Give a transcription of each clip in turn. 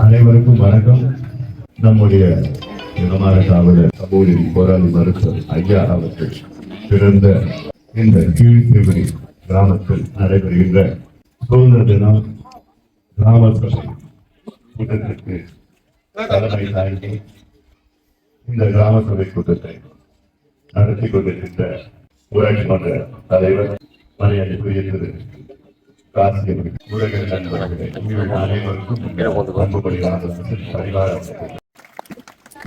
அனைவருக்கும் வணக்கம். நம்முடைய இனமான காவலர் சமூக போராளி மருத்துவர் ஐயா அவர்கள் பிறந்த இந்த கீழ்த்திருவடி கிராமத்தில் நடைபெறுகின்ற சுதந்திர தினம் கிராம சபை கூட்டத்திற்கு தலைமை தாங்கி இந்த கிராம சபை கூட்டத்தை நடத்தி கொண்டிருக்கின்ற ஊராட்சி மன்ற தலைவர் மரியாதைக்குரிய திரு காசியர் ஊரக நண்பர்களே, உங்கள் அனைவருக்கும்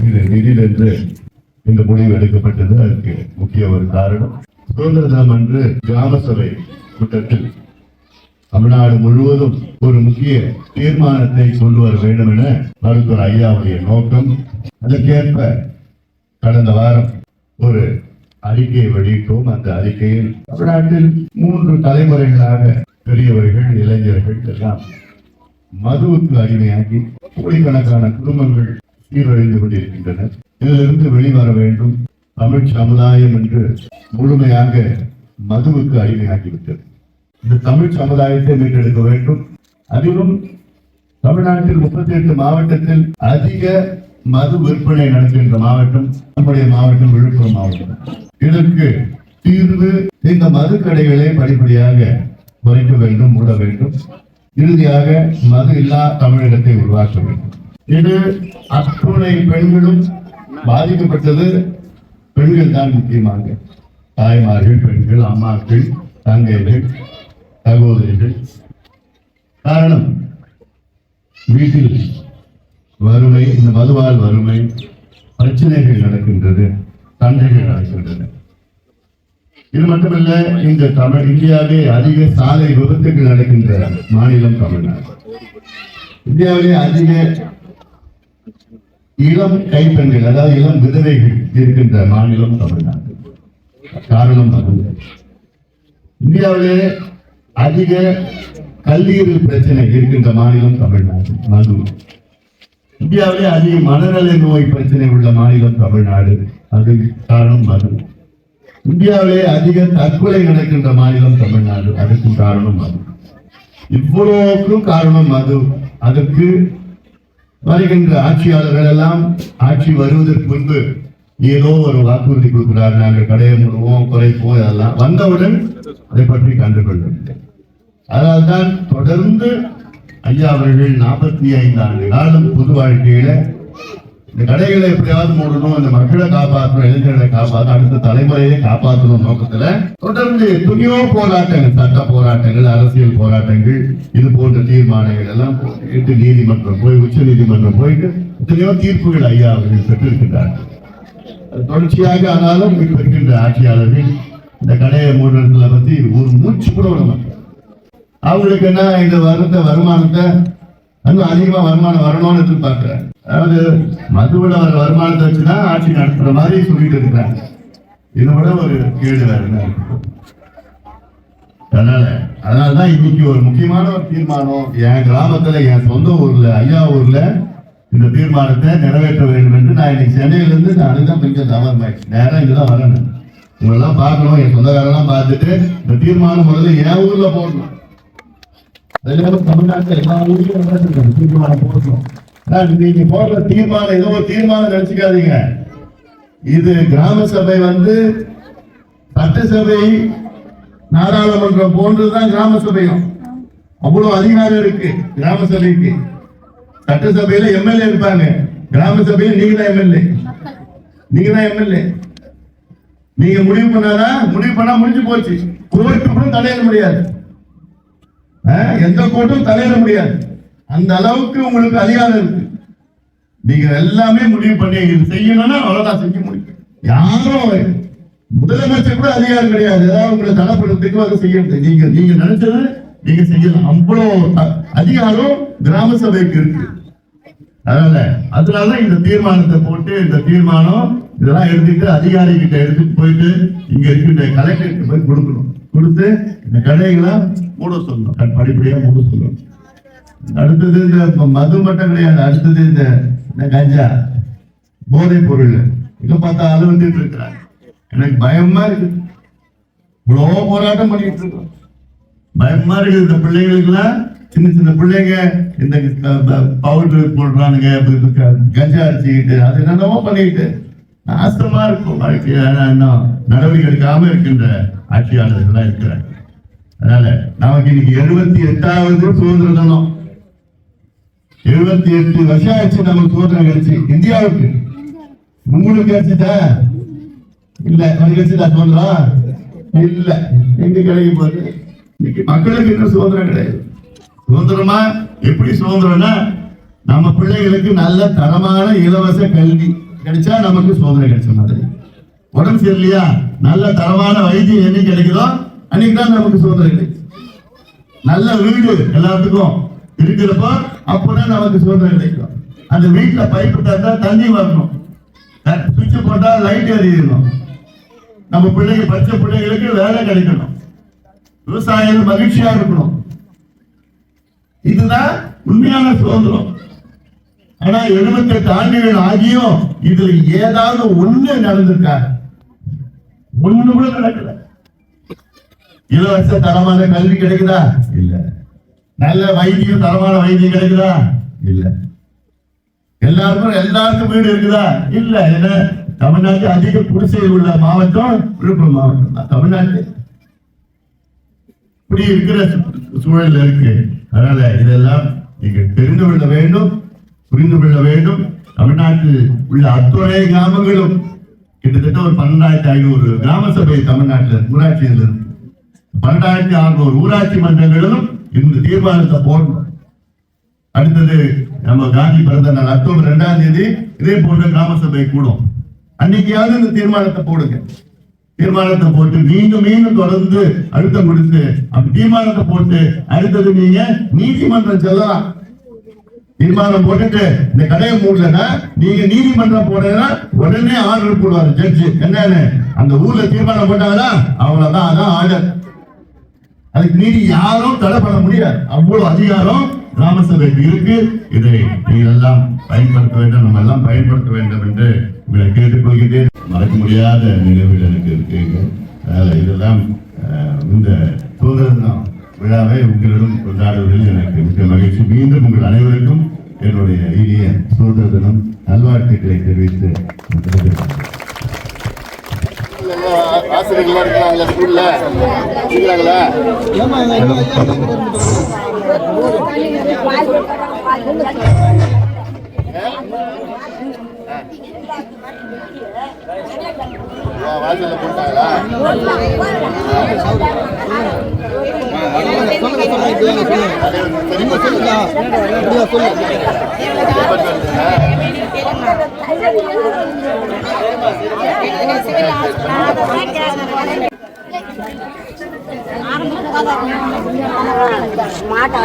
இது நிதியிலிருந்து இந்த முடிவு எடுக்கப்பட்டது. அதற்கு முக்கிய ஒரு காரணம், சுதந்திர தினம் அன்று கிராம சபை கூட்டத்தில் தமிழ்நாடு முழுவதும் ஒரு முக்கிய தீர்மானத்தை கொண்டு வர வேண்டும் என மருத்துவர் ஐயாவுடைய நோக்கம். அதற்கேற்ப கடந்த வாரம் ஒரு அறிக்கையை வெளியிட்டோம். அந்த அறிக்கையில் தமிழ்நாட்டில் 3 தலைமுறைகளாக பெரியவர்கள், இளைஞர்கள் எல்லாம் மதுவுக்கு அடிமையாகி கோடிக்கணக்கான குடும்பங்கள் சீரழிந்து கொண்டிருக்கின்றனர். இதிலிருந்து வெளிவர வேண்டும். தமிழ் சமுதாயம் என்று முழுமையாக மதுவுக்கு அடிமையாகிவிட்டது. இந்த தமிழ் சமுதாயத்தை மீட்டெடுக்க வேண்டும். அதிலும் தமிழ்நாட்டில் 38 மாவட்டத்தில் அதிக மது விற்பனை நடக்கின்ற மாவட்டம் நம்முடைய மாவட்டம் விழுப்புரம் மாவட்டம். இதற்கு தீர்வு இந்த மது கடைகளை படிப்படியாக குறைக்க வேண்டும், மூட வேண்டும். இறுதியாக மது இல்லா தமிழகத்தை உருவாக்க வேண்டும். இது அத்துணை பெண்களும் பாதிக்கப்பட்டது. பெண்கள் தான் முக்கியமாக, தாய்மார்கள், பெண்கள், அம்மாக்கள், தங்கைகள், சகோதரிகள். காரணம், வீட்டில் வறுமை, இந்த மதுவால் வறுமை, பிரச்சனைகள் நடக்கின்றது, சண்டைகள் நடக்கின்றன. இது மட்டுமல்ல, இந்த இந்தியாவிலே அதிக சாலை விபத்துகள் நடக்கின்ற மாநிலம் தமிழ்நாடு. இந்தியாவிலே அதிக இளம் கைப்பெண்கள், அதாவது இளம் விதவைகள் இருக்கின்ற மாநிலம் தமிழ்நாடு. காரணம் மது. இந்தியாவிலே அதிக கல்லீரல் பிரச்சனை இருக்கின்ற மாநிலம் தமிழ்நாடு, மது. இந்தியாவிலே அதிக மனநல நோய் பிரச்சனை உள்ள மாநிலம் தமிழ்நாடு, அது காரணம் மது. இந்தியாவிலே அதிக தற்கொலை நடக்கின்ற மாநிலம் தமிழ்நாடு, அதுக்கு காரணம் மது. இவ்வளவுக்கும் காரணம் மது. அதற்கு வருகின்ற ஆட்சியாளர்கள் எல்லாம் ஆட்சி வருவதற்கு முன்பு ஏதோ ஒரு வாக்குறுதி கொடுக்கிறார், நாங்கள் கடையை மூடுவோம், குறைப்போம், இதெல்லாம் வந்தவுடன் அதை பற்றி கண்டுகொள்ளவில்லை. அதனால்தான் தொடர்ந்து ஐயா அவர்கள் 45 ஆண்டு காலம் பொது வாழ்க்கையில இந்த கடைகளை எப்படியாவது மூடணும், இந்த மக்களை காப்பாற்றணும், இளைஞர்களை காப்பாற்றணும், அடுத்த தலைமுறையை காப்பாற்றணும் நோக்கத்துல தொடர்ந்து எத்தனையோ போராட்டங்கள், சட்ட போராட்டங்கள், அரசியல் போராட்டங்கள், இது போன்ற தீர்மானங்கள் எல்லாம் போட்டு நீதிமன்றம் போய், உச்ச நீதிமன்றம் போயிட்டு எத்தனையோ தீர்ப்புகள் ஐயா அவர்கள் பெற்றிருக்கிறார்கள். தொடர்ச்சியாக ஆனாலும் இப்ப இருக்கின்ற ஆட்சியாளர்கள் இந்த கடையை மூடுறதுல பத்தி ஒரு மூச்சு கூட விட அவங்களுக்கு என்ன, இந்த வருமானத்தை இன்னும் அதிகமா வருமானம் வரணும்னு எதிர்பார்க்கிறாங்க. அதாவது மதுவிட வர வருமானத்தை வச்சுதான் ஆட்சி நடத்துற மாதிரி சொல்லிட்டு இருக்கிறாங்க. இதை விட ஒரு கேடு வேற என்ன இருக்கு? அதனாலதான் இன்னைக்கு ஒரு முக்கியமான ஒரு தீர்மானம் என் கிராமத்துல, என் சொந்த ஊர்ல, ஐயா ஊர்ல இந்த தீர்மானத்தை நிறைவேற்ற வேண்டும் என்று நான் இன்னைக்கு சென்னையில இருந்து நான் அதுதான் கொஞ்சம் தவறு நேரம் இங்கதான் வரணும். உங்களெல்லாம் பார்க்கணும், என் சொந்தக்காரெல்லாம் பார்த்துட்டு இந்த தீர்மானம் முதல்ல என் ஊர்ல போடணும். தமிழ்நாட்டில் எல்லா ஊர்லயும் தீர்மானம் போடணும். நீங்க போடுற தீர்மானம் ஏதோ ஒரு தீர்மானம் நினைச்சுக்காதீங்க. இது கிராம சபை சட்டசபை, நாடாளுமன்றம் போன்றதுதான் கிராம சபையும். அவ்வளவு அதிகாரம் இருக்கு கிராம சபைக்கு. சட்டசபையில எம்எல்ஏ இருப்பாங்க, கிராம சபையில நீங்க தான் எம்எல்ஏ. நீங்க தான் எம்எல்ஏ. நீங்க முடிவு பண்ணா முடிஞ்சு போச்சு. கோர்ட்டு கூட தலையிட முடியாது, எந்த கோர்ட்டும் தலையிட முடியாது. அந்த அளவுக்கு உங்களுக்கு அதிகாரம் இருக்கு. நீங்க எல்லாமே முடிவு பண்ணி இது செய்யணும்னா அவ்வளவுதான் செஞ்சு முடியும். யாரும் முதலமைச்சர் கூட அதிகாரம் கிடையாது. ஏதாவது உங்களை தடைப்படுறதுக்கு அதை செய்யறது. நீங்க நினைச்சது நீங்க செய்யலாம். அவ்வளவு அதிகாரம் கிராம சபைக்கு இருக்கு. அதனால இந்த தீர்மானத்தை போட்டு, இந்த தீர்மானம் இதெல்லாம் எடுத்துட்டு அதிகாரி கிட்ட எடுத்துட்டு போயிட்டு இங்க இருக்கின்ற கலெக்டருக்கு போய் கொடுக்கணும். கொடுத்து இந்த கடைகளை மூட சொல்லணும், படிப்படியா மூட சொல்லணும். அடுத்தது இந்த மது மட்டும் கிடையாது, அடுத்தது இந்த கஞ்சா, போதை பொருள், இதை பார்த்தா அலுவலிட்டு இருக்கிறாங்க. எனக்கு பயமா இருக்கு. இவ்வளோ போராட்டம் பண்ணிட்டு இருக்கோம், பயமா இருக்குது. இந்த பிள்ளைங்களுக்கு எல்லாம், சின்ன சின்ன பிள்ளைங்க இந்த பவுடர் போடுறானுங்க, கஞ்சா அடிச்சுக்கிட்டு அது என்னென்னமோ பண்ணிக்கிட்டு நாசமா இருக்கும் வாழ்க்கையான நடவடிக்கை எடுக்காம இருக்கின்ற ஆட்சியாளர்கள்லாம் இருக்கிறாங்க. அதனால நமக்கு இன்னைக்கு 78வது சுதந்திர தினம். 78 வருஷம் ஆச்சு நமக்கு சுதந்திரம் கிடைச்சு இந்தியாவுக்கு. உங்களுக்கு கிடைச்சிட்டா இல்ல, கிடைச்சிட்டா சுதந்திரம் இல்ல, எங்க கிடைக்கும் போது இன்னைக்கு மக்களுக்கு இன்னும் சுதந்திரம் கிடையாது. சுதந்திரமா எப்படி சுதந்திரம்னா நம்ம பிள்ளைகளுக்கு நல்ல தரமான இலவச கல்வி கிடைச்சா நமக்கு சுதந்திரம் கிடைச்ச மாதிரி. உடம்பு சரியில்லையா, நல்ல தரமான வைத்தியம் என்னைக்கு கிடைக்குதோ அன்னைக்கு தான் நமக்கு சுதந்திரம் கிடைக்கும். நல்ல வீடு எல்லாத்துக்கும் இருக்கிறப்போ அப்பதான் நமக்கு சுதந்திரம் கிடைக்கும். அந்த வீட்டுல பைப்பு தந்தா தண்ணி வரணும், சுவிட்ச் போட்டா லைட் எரியணும், நம்ம பிள்ளைங்க படிச்ச பிள்ளைங்களுக்கு வேலை கிடைக்கணும், விவசாயிகள் மகிழ்ச்சியா இருக்கணும். இதுதான் உண்மையான சுதந்திரம். ஆனா 78 ஆண்டுகள் ஆகியும் இதுல ஏதாவது ஒண்ணு நடந்திருக்கா? ஒண்ணு கூட நடக்கல. இலவச தரமான கல்வி கிடைக்குதா? இல்ல. நல்ல வைத்தியம், தரமான வைத்தியம் கிடைக்குதா? இல்ல. எல்லாருக்கும் வீடு இருக்குதா? இல்ல. என்ன தமிழ்நாட்டு அதிக குடிசையில் உள்ள மாவட்டம் விழுப்புரம் மாவட்டம் தான் தமிழ்நாட்டு. இப்படி இருக்கிற சூழல் இருக்கு. அதனால இதெல்லாம் நீங்க தெரிந்து கொள்ள வேண்டும், புரிந்து கொள்ள வேண்டும். தமிழ்நாட்டில் உள்ள அத்துணை கிராமங்களும் கிட்டத்தட்ட ஒரு 12,500 கிராம சபை தமிழ்நாட்டில் ஊராட்சியில் இருக்கு. 12,600 ஊராட்சி மன்றங்களிலும் இந்த தீர்மானத்தை போடணும். அடுத்தது நம்ம காந்தி பிறந்த நாள் அக்டோபர் 2ஆம் தேதி இதே போன்ற கிராம சபை கூடும். அன்னைக்காவது இந்த தீர்மானத்தை போடுங்க. தீர்மானத்தை போட்டு மீண்டும் தொடர்ந்து அழுத்தம் கொடுத்து அப்படி தீர்மானத்தை போட்டு அடுத்தது நீங்க நீதிமன்றம் செல்லலாம். தீர்மானம் போட்டுட்டு இந்த கடையை மூடலன்னா நீங்க நீதிமன்றம் போனீங்கன்னா உடனே ஆர்டர் போடுவாரு ஜட்ஜு. என்னன்னு அந்த ஊர்ல தீர்மானம் போட்டாங்கன்னா அவ்வளவுதான், அதான் ஆர்டர். அதுக்கு மீறி யாரும் தடை பண்ண முடியாது. அவ்வளவு அதிகாரம் கிராம சபைக்கு இருக்கு. இதை நீங்கள் எல்லாம் பயன்படுத்த வேண்டும், நம்ம எல்லாம் பயன்படுத்த வேண்டும் என்று உங்களை கேட்டுக்கொள்கிறேன். மறக்க முடியாத நிகழ்வுகள் எனக்கு இருக்குங்க. அதனால இதெல்லாம் இந்த சுதந்திர தினம் விழாவை உங்களிடம் கொண்டாடுவதில் எனக்கு மிக மகிழ்ச்சி. மீண்டும் உங்கள் அனைவருக்கும் என்னுடைய இனிய சுதந்திர தினம் நல்வாழ்த்துக்களை தெரிவித்து ஆசிரியர்களா இருக்கிறாங்களா ஸ்கூல்ல இருக்கிறாங்களா? வாசல்ல போட்டாங்களா? மாடு